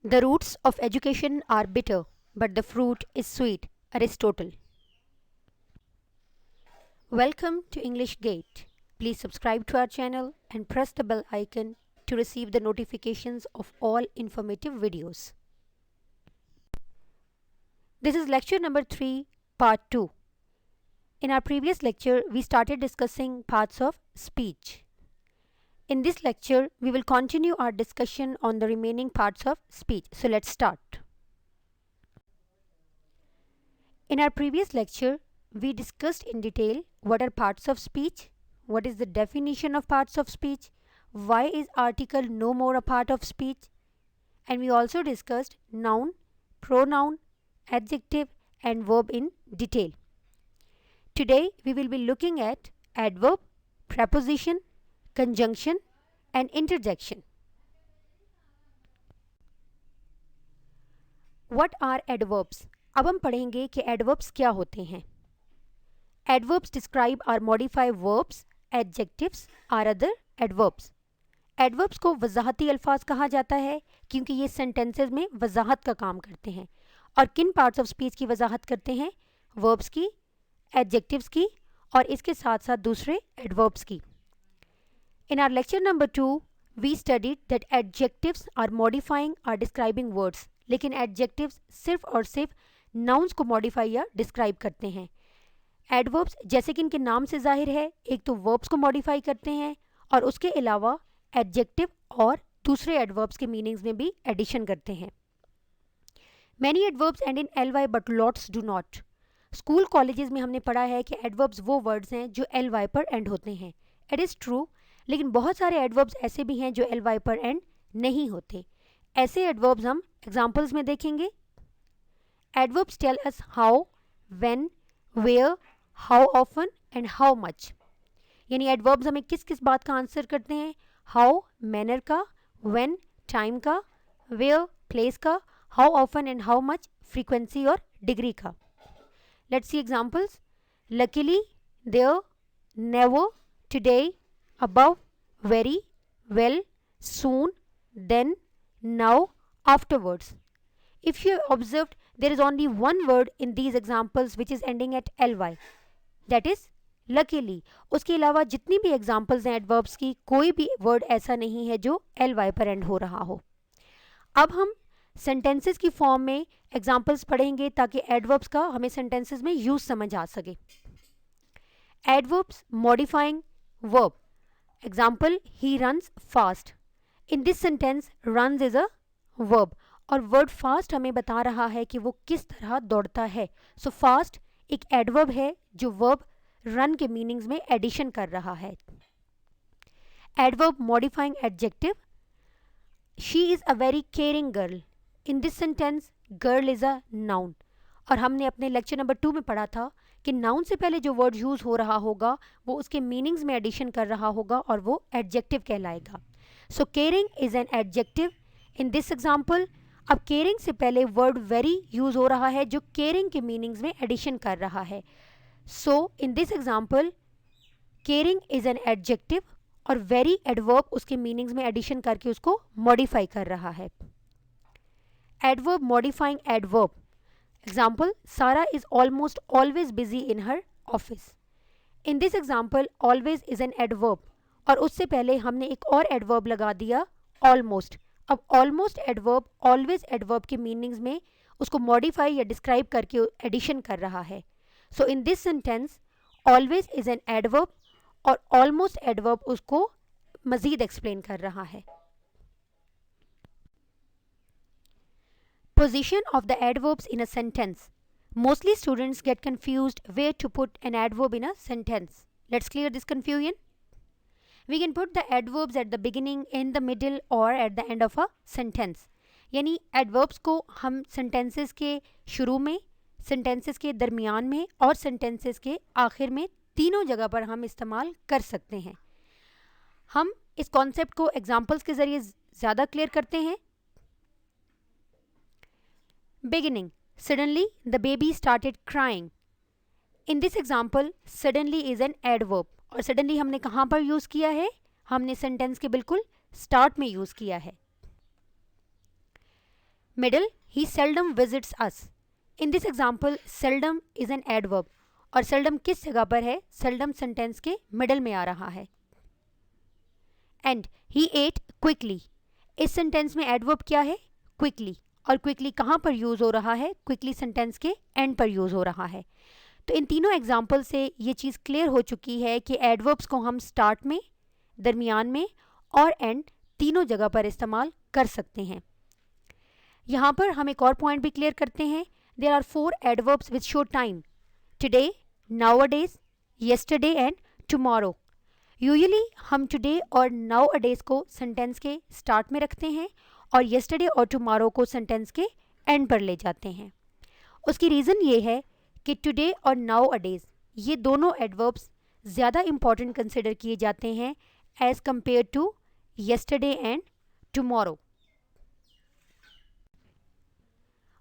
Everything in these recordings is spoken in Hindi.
The roots of education are bitter, but the fruit is sweet. Aristotle. Welcome to English Gate. Please subscribe to our channel and press the bell icon to receive the notifications of all informative videos. This is lecture number 3, part 2. In our previous lecture, we started discussing parts of speech. In this lecture, we will continue our discussion on the remaining parts of speech. So let's start. In our previous lecture, we discussed in detail what are parts of speech, what is the definition of parts of speech, why is article no more a part of speech, and we also discussed noun, pronoun, adjective and verb in detail. Today we will be looking at adverb, preposition, conjunction and interjection. What are adverbs? अब हम पढ़ेंगे कि adverbs क्या होते हैं. Adverbs describe or modify verbs, adjectives are other adverbs. Adverbs को वजाहती अल्फाज कहा जाता है क्योंकि ये sentences में वजाहत का काम करते हैं. और किन parts of speech की वजाहत करते हैं? Verbs की, adjectives की और इसके साथ साथ दूसरे adverbs की. In our lecture number 2, we studied that adjectives are modifying or describing words. लेकिन adjectives सिर्फ और सिर्फ nouns को modify या describe करते हैं. Adverbs जैसे कि इनके नाम से जाहिर है, एक तो verbs को modify करते हैं और उसके अलावा adjective और दूसरे adverbs के meanings में भी addition करते हैं. Many adverbs end in ly but lots do not. School colleges में हमने पढ़ा है कि adverbs वो words हैं जो ly पर end होते हैं. It is true, लेकिन बहुत सारे adverbs ऐसे भी हैं जो ly पर end नहीं होते. ऐसे adverbs हम examples में देखेंगे. Adverbs tell us how, when, where, how often and how much. यानी adverbs हमें किस किस बात का आंसर करते हैं? How, manner का, when, time का, where, place का, how often and how much, frequency और degree का. Let's see examples. Luckily, there, never, today, above, very, well, soon, then, now, afterwards. If you have observed, there is only one word in these examples which is ending at ly. That is luckily. उसके अलावा जितनी भी examples हैं adverbs की, कोई भी word ऐसा नहीं है जो ly पर end हो रहा हो. अब हम sentences की form में examples पढ़ेंगे ताकि adverbs का हमें sentences में use समझ आ सके. Adverbs modifying verb. Example, he runs fast. In this sentence, runs is a verb और word fast हमें बता रहा है कि वो किस तरह दौड़ता है. So fast एक adverb है जो verb run के meanings में addition कर रहा है. Adverb modifying adjective. She is a very caring girl. In this sentence, girl is a noun. और हमने अपने lecture number 2 में पढ़ा था कि noun से पहले जो word use हो रहा होगा वो उसके meanings में addition कर रहा होगा और वो adjective कहलाएगा. So caring is an adjective. In this example, अब caring से पहले word very use हो रहा है जो caring के meanings में addition कर रहा है. So in this example, caring is an adjective और very adverb उसके meanings में addition करके उसको modify कर रहा है. Adverb modifying adverb. Example, Sarah is almost always busy in her office. In this example, always is an adverb और उससे पहले हमने एक और adverb लगा दिया almost. अब almost adverb always adverb के meanings में उसको modify या describe करके addition कर रहा है. So in this sentence, always is an adverb और almost adverb उसको मज़ीद explain कर रहा है. Position of the adverbs in a sentence. Mostly students get confused where to put an adverb in a sentence. Let's clear this confusion. We can put the adverbs at the beginning, in the middle or at the end of a sentence. यानी adverbs को हम sentences के शुरू में, sentences के दरमियान में और sentences के आखिर में तीनों जगह पर हम इस्तेमाल कर सकते हैं. हम इस concept को examples के ज़रिए ज़्यादा clear करते हैं. Beginning. Suddenly, the baby started crying. In this example, suddenly is an adverb. और suddenly हमने कहाँ पर यूज़ किया है? हमने sentence के बिल्कुल start में यूज़ किया है. Middle, he seldom visits us. In this example, seldom is an adverb और seldom किस जगह पर है? seldom सेंटेंस के मिडल में आ रहा है. And he ate quickly. इस सेंटेंस में एडवर्ब क्या है? क्विकली. और क्विकली कहाँ पर यूज़ हो रहा है? क्विकली सेंटेंस के एंड पर यूज़ हो रहा है. तो इन तीनों एग्जाम्पल से ये चीज़ क्लियर हो चुकी है कि एडवर्ब्स को हम स्टार्ट में, दरमियान में और एंड तीनों जगह पर इस्तेमाल कर सकते हैं. यहाँ पर हम एक और पॉइंट भी क्लियर करते हैं. There are 4 adverbs which show time: today, nowadays, yesterday and tomorrow. Usually हम टुडे और नाउअडेज को सेंटेंस के स्टार्ट में रखते हैं और येस्टरडे और टुमारो को सेंटेंस के एंड पर ले जाते हैं. उसकी रीज़न ये है कि टुडे और नाउअडेज ये दोनों एडवर्ब्स ज़्यादा इंपॉर्टेंट कंसिडर किए जाते हैं as compare to yesterday and tomorrow.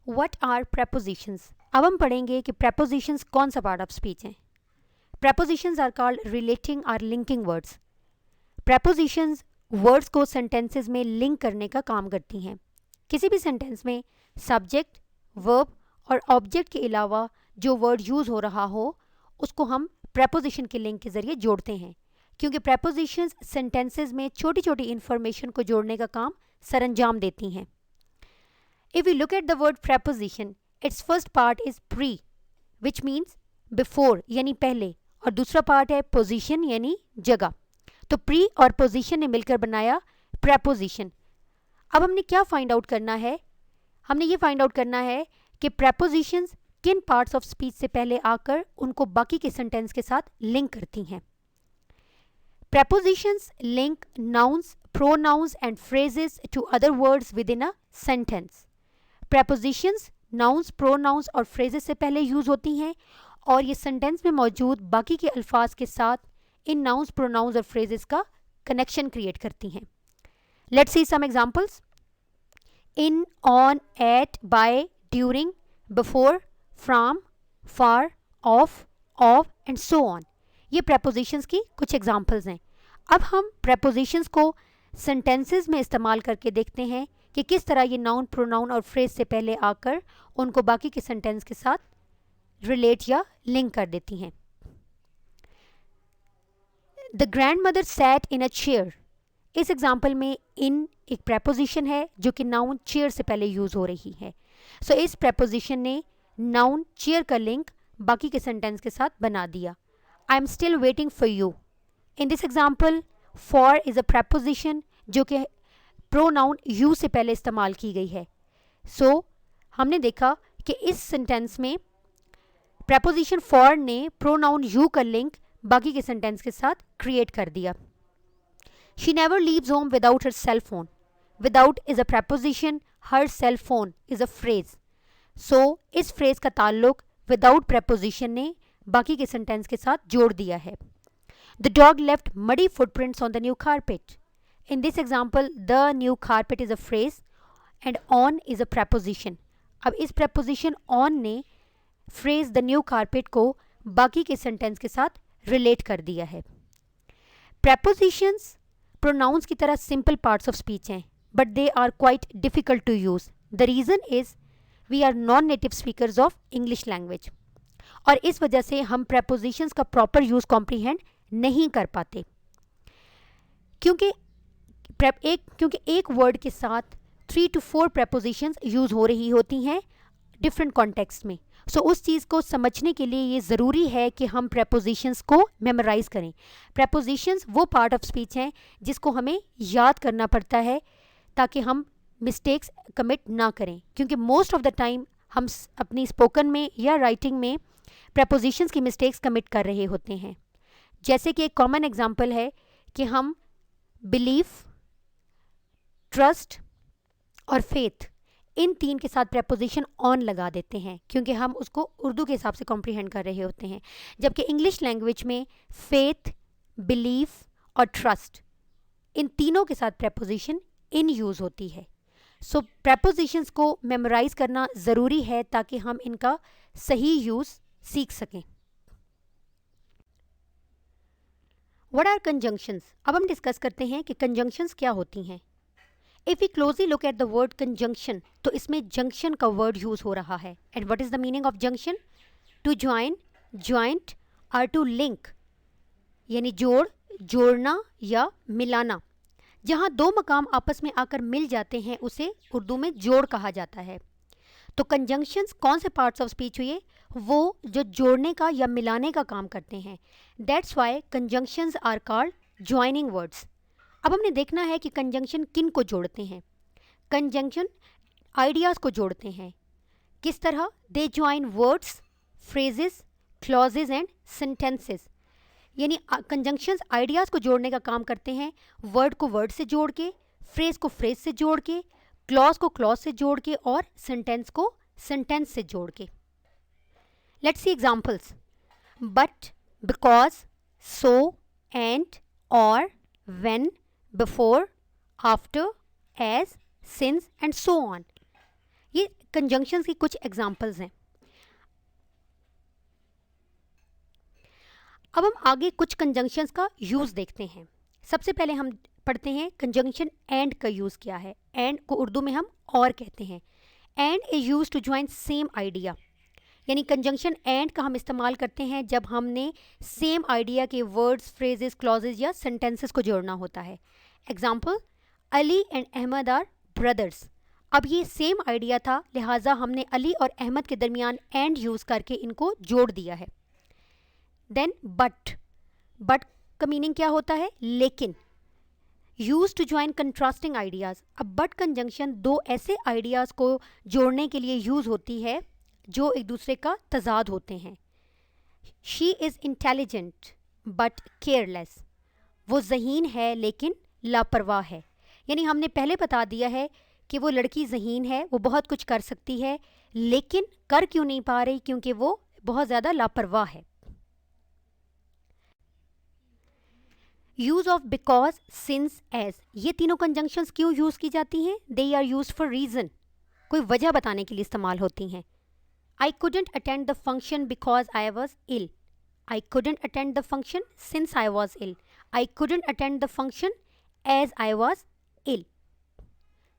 What are prepositions? अब हम पढ़ेंगे कि प्रेपोजिशंस कौन सा पार्ट ऑफ स्पीच हैं. प्रेपोजिशंस आर कॉल्ड रिलेटिंग और लिंकिंग वर्ड्स. प्रेपोजिशंस वर्ड्स को सेंटेंसेस में लिंक करने का काम करती हैं. किसी भी सेंटेंस में सब्जेक्ट, वर्ब और ऑब्जेक्ट के अलावा जो वर्ड यूज़ हो रहा हो उसको हम प्रेपोजिशन के लिंक के ज़रिए जोड़ते हैं, क्योंकि प्रेपोजिशंस सेंटेंसेस में छोटी छोटी इंफॉर्मेशन को जोड़ने का काम सरंजाम देती हैं. If we look at the word preposition, its first part is pre, which means before यानी पहले, और दूसरा पार्ट है position यानी जगह. तो pre और position ने मिलकर बनाया preposition. अब हमने क्या फाइंड आउट करना है? हमने ये फाइंड आउट करना है कि prepositions किन पार्ट्स ऑफ स्पीच से पहले आकर उनको बाकी के सेंटेंस के साथ लिंक करती हैं. Prepositions link nouns, pronouns and phrases to other words within a sentence. Prepositions nouns, pronouns और phrases से पहले यूज़ होती हैं और ये सेंटेंस में मौजूद बाकी के अल्फाज के साथ इन nouns, pronouns और phrases का कनेक्शन क्रिएट करती हैं. Let's see some examples. In, on, at, by, during, before, from, far, of and so on. ये prepositions की कुछ examples हैं. अब हम prepositions को sentences में इस्तेमाल करके देखते हैं कि किस तरह ये नाउन, प्रोनाउन और फ्रेज से पहले आकर उनको बाकी के सेंटेंस के साथ रिलेट या लिंक कर देती हैं. The grand mother sat in a chair. इस एग्जाम्पल में इन एक प्रेपोजिशन है जो कि नाउन चेयर से पहले यूज़ हो रही है. सो इस प्रेपोजिशन ने नाउन चेयर का लिंक बाकी के सेंटेंस के साथ बना दिया. I am still waiting for you. In this example for is a preposition जो कि प्रोनाउन यू से पहले इस्तेमाल की गई है. सो हमने देखा कि इस सेंटेंस में प्रेपोजिशन फॉर ने प्रोनाउन यू का लिंक बाकी के सेंटेंस के साथ क्रिएट कर दिया. She never leaves home without her cell phone. Without is a preposition, her cell phone is a phrase. So इस फ्रेज का ताल्लुक विदाउट प्रेपोजिशन ने बाकी के सेंटेंस के साथ जोड़ दिया है. The dog left muddy footprints on the new carpet. In this example, the new carpet is a phrase and on is a preposition. अब इस preposition on ने phrase the new carpet को बाकी के sentence के साथ relate कर दिया है. Prepositions pronouns की तरह simple parts of speech हैं, but they are quite difficult to use. The reason is we are non-native speakers of English language. और इस वजह से हम prepositions का proper use comprehend नहीं कर पाते, क्योंकि एक वर्ड के साथ 3 to 4 prepositions यूज़ हो रही होती हैं डिफरेंट कॉन्टेक्स्ट में. सो उस चीज़ को समझने के लिए ये ज़रूरी है कि हम prepositions को मेमोराइज़ करें. prepositions वो पार्ट ऑफ स्पीच हैं जिसको हमें याद करना पड़ता है ताकि हम मिस्टेक्स कमिट ना करें, क्योंकि मोस्ट ऑफ द टाइम हम अपनी स्पोकन में या राइटिंग में prepositions की मिस्टेक्स कमिट कर रहे होते हैं. जैसे कि एक कॉमन एग्जांपल है कि हम बिलीफ, ट्रस्ट और फेथ इन 3 के साथ प्रेपोजिशन ऑन लगा देते हैं क्योंकि हम उसको उर्दू के हिसाब से कॉम्प्रीहेंड कर रहे होते हैं, जबकि इंग्लिश लैंग्वेज में फेथ, बिलीफ और ट्रस्ट इन तीनों के साथ प्रेपोजिशन इन यूज़ होती है. सो प्रेपोजिशंस को मेमोराइज करना ज़रूरी है ताकि हम इनका सही यूज़ सीख सकें. What are conjunctions? अब हम डिस्कस करते हैं कि कंजंक्शंस क्या होती हैं. If we closely look at the word conjunction, तो इसमें जंक्शन का वर्ड यूज हो रहा है. And what is the meaning of junction? To join, joint, और टू लिंक, यानी जोड़, जोड़ना या मिलाना. जहाँ दो मकाम आपस में आकर मिल जाते हैं उसे उर्दू में जोड़ कहा जाता है. तो कंजंक्शंस कौन से पार्ट्स ऑफ स्पीच हुए? वो जो जोड़ने का या मिलाने का काम करते हैं. That's why conjunctions are called joining words. अब हमने देखना है कि कंजंक्शन किन को जोड़ते हैं. कंजंक्शन आइडियाज़ को जोड़ते हैं. किस तरह? They join words, phrases, clauses and sentences. यानी कंजंक्शंस आइडियाज़ को जोड़ने का काम करते हैं. वर्ड को वर्ड से जोड़ के, फ्रेज को फ्रेज से जोड़ के, क्लॉज को क्लॉज से जोड़ के और सेंटेंस को सेंटेंस से जोड़ के. Let's see examples. But, because, so, and, or, when, before, after, as, since and so on. ये कंजंक्शंस की कुछ एग्जांपल्स हैं. अब हम आगे कुछ कंजंक्शंस का यूज़ देखते हैं. सबसे पहले हम पढ़ते हैं कंजंक्शन एंड का यूज़ क्या है. एंड को उर्दू में हम और कहते हैं. And is use to join same idea. यानी कंजंक्शन एंड का हम इस्तेमाल करते हैं जब हमने सेम आइडिया के वर्ड्स, फ्रेजेस, क्लॉजेज या सेंटेंसेस को जोड़ना होता है. Example, Ali and Ahmad are brothers. अब ये सेम आइडिया था, लिहाजा हमने अली और अहमद के दरमियान एंड यूज़ करके इनको जोड़ दिया है. Then but. बट का मीनिंग क्या होता है? लेकिन. Use to join contrasting ideas. अब बट कंजंक्शन दो ऐसे आइडियाज़ को जोड़ने के लिए यूज़ होती है जो एक दूसरे का तजाद होते हैं. She is intelligent but careless. वो ज़हीन है लेकिन लापरवाह है. यानी हमने पहले बता दिया है कि वो लड़की ज़हीन है, वो बहुत कुछ कर सकती है, लेकिन कर क्यों नहीं पा रही? क्योंकि वो बहुत ज़्यादा लापरवाह है. Use of because, since, as. ये तीनों कंजंक्शंस क्यों यूज़ की जाती हैं? They are use for reason. कोई वजह बताने के लिए इस्तेमाल होती हैं. I couldn't attend the function because I was ill. I couldn't attend the function since I was ill. I couldn't attend the function as I was ill.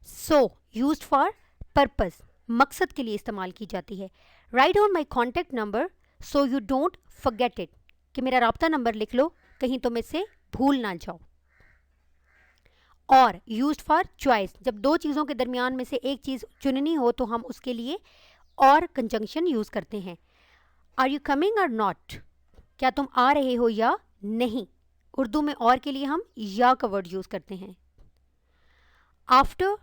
So, used for purpose. मकसद के लिए इस्तेमाल की जाती है. Write down my contact number so you don't forget it. कि मेरा राब्ता नंबर लिख लो, कहीं तुम इससे भूल ना जाओ. और used for choice. जब दो चीज़ों के दरमियान में से एक चीज़ चुननी हो तो हम उसके लिए और कंजंक्शन यूज़ करते हैं. आर यू कमिंग और नॉट. क्या तुम आ रहे हो या नहीं. उर्दू में और के लिए हम या का वर्ड यूज़ करते हैं. After,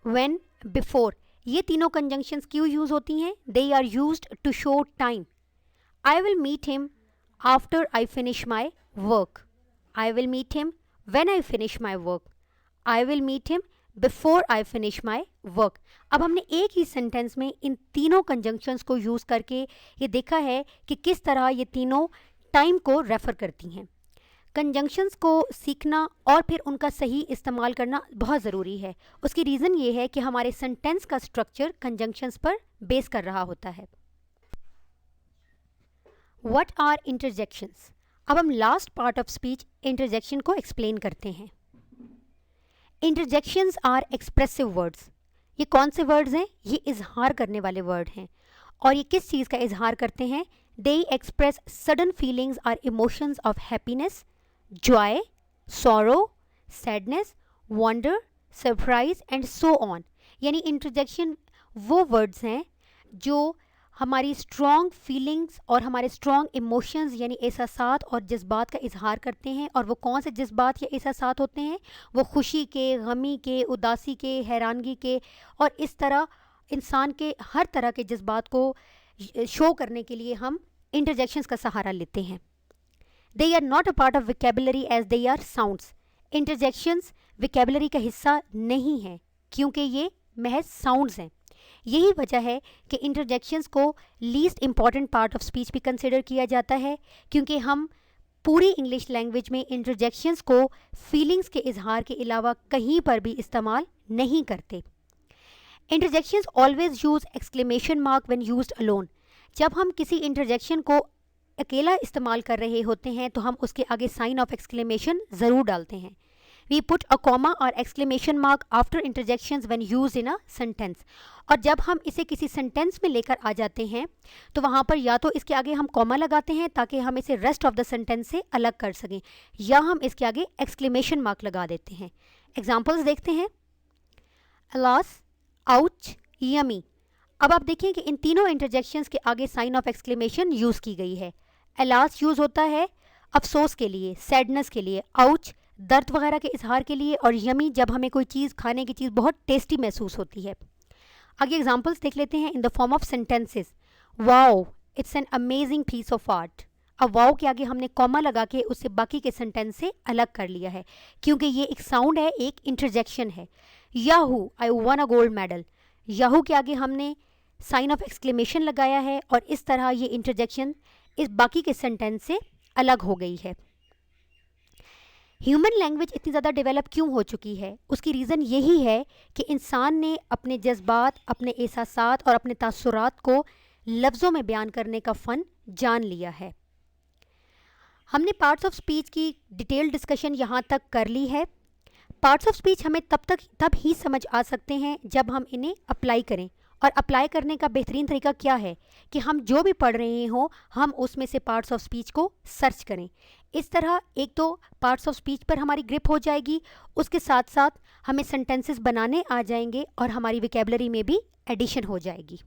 when, before. ये तीनों कंजंक्शंस क्यों यूज़ होती हैं? They are used to show time. I will meet him after I finish my work. I will meet him when I finish my work. I will meet him before I finish my work. अब हमने एक ही सेंटेंस में इन तीनों कंजंक्शंस को यूज़ करके ये देखा है कि किस तरह ये तीनों टाइम को रेफ़र करती हैं. कंजंक्शंस को सीखना और फिर उनका सही इस्तेमाल करना बहुत ज़रूरी है. उसकी रीज़न ये है कि हमारे सेंटेंस का स्ट्रक्चर कंजंक्शंस पर बेस कर रहा होता है. What are interjections. अब हम last part of speech interjection को एक्सप्लेन करते हैं. Interjections are expressive words. ये कौन से वर्ड्स हैं? ये इजहार करने वाले वर्ड हैं. और ये किस चीज़ का इजहार करते हैं? They express sudden feelings or emotions of happiness, joy, sorrow, sadness, wonder, surprise and so on. यानी इंटरजेक्शन वो वर्ड्स हैं जो हमारी स्ट्रॉन्ग फीलिंग्स और हमारे स्ट्रॉन्ग इमोशंस यानी एहसासात और जज्बात का इजहार करते हैं. और वो कौन से जज्बात या एहसासात होते हैं? वो खुशी के, गमी के, उदासी के, हैरानगी के, और इस तरह इंसान के हर तरह के जज्बात को शो करने के लिए हम इंटरजेक्शंस का सहारा लेते हैं. They are not a part of vocabulary as they are sounds. Interjections vocabulary का हिस्सा नहीं है क्योंकि ये महज साउंड्स हैं. यही वजह है कि इंटरजेक्शंस को least important part of speech भी कंसिडर किया जाता है, क्योंकि हम पूरी इंग्लिश लैंग्वेज में इंटरजेक्शंस को फीलिंग्स के इजहार के अलावा कहीं पर भी इस्तेमाल नहीं करते. Interjections always use exclamation mark when used alone. जब हम किसी इंटरजेक्शन को अकेला इस्तेमाल कर रहे होते हैं तो हम उसके आगे साइन ऑफ एक्सक्लेमेशन ज़रूर डालते हैं. वी पुट अ कॉमा और exclamation mark after interjections when used in a sentence. और जब हम इसे किसी सेंटेंस में लेकर आ जाते हैं तो वहाँ पर या तो इसके आगे हम कॉमा लगाते हैं ताकि हम इसे रेस्ट ऑफ द सेंटेंस से अलग कर सकें, या हम इसके आगे एक्सक्लेमेशन मार्क लगा देते हैं। एग्जाम्पल्स देखते हैं। Alas, ouch, yummy. अब आप देखिए कि इन तीनों इंटरजेक्शंस के आगे साइन ऑफ एक्सक्लेमेशन यूज़ की गई है। अलास यूज़ होता है अफसोस के लिए, सैडनेस के लिए, आउच दर्द वगैरह के इजहार के लिए, और यमी जब हमें कोई चीज़, खाने की चीज़ बहुत टेस्टी महसूस होती है। आगे एग्जाम्पल्स देख लेते हैं in the form of sentences. Wow, it's an amazing piece of art. अब वाओ के आगे हमने कॉमा लगा के उससे बाकी के सेंटेंस से अलग कर लिया है क्योंकि ये एक साउंड है, एक इंटरजेक्शन है। Yahoo, I one a gold medal. Yahoo के आगे हमने साइन ऑफ एक्सक्लेमेशन लगाया है और इस तरह ये इंटरजेक्शन इस बाकी के सेंटेंस से अलग हो गई है। ह्यूमन लैंग्वेज इतनी ज़्यादा डेवलप क्यों हो चुकी है? उसकी रीज़न यही है कि इंसान ने अपने जज्बात, अपने एहसासात और अपने तासुरात को लफ्ज़ों में बयान करने का फ़न जान लिया है। हमने पार्ट्स ऑफ स्पीच की डिटेल डिस्कशन यहाँ तक कर ली है। पार्ट्स ऑफ स्पीच हमें तब ही समझ आ सकते हैं जब हम इन्हें अप्लाई करें, और अप्लाई करने का बेहतरीन तरीका क्या है कि हम जो भी पढ़ रहे हों हम उसमें से पार्ट्स ऑफ स्पीच को सर्च करें। इस तरह एक तो पार्ट्स ऑफ स्पीच पर हमारी ग्रिप हो जाएगी, उसके साथ साथ हमें सेंटेंसेस बनाने आ जाएंगे और हमारी विकेबलरी में भी एडिशन हो जाएगी।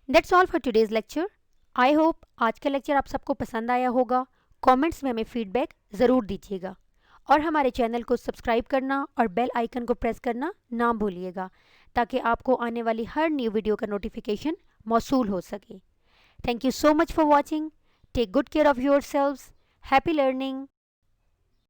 That's all for today's lecture. I hope आज का लेक्चर आप सबको पसंद आया होगा। कमेंट्स में हमें फीडबैक ज़रूर दीजिएगा और हमारे चैनल को सब्सक्राइब करना और बेल आइकन को प्रेस करना ना भूलिएगा ताकि आपको आने वाली हर न्यू वीडियो का नोटिफिकेशन मौसूल हो सके। Thank you so much for watching. Take good care of yourselves. Happy learning.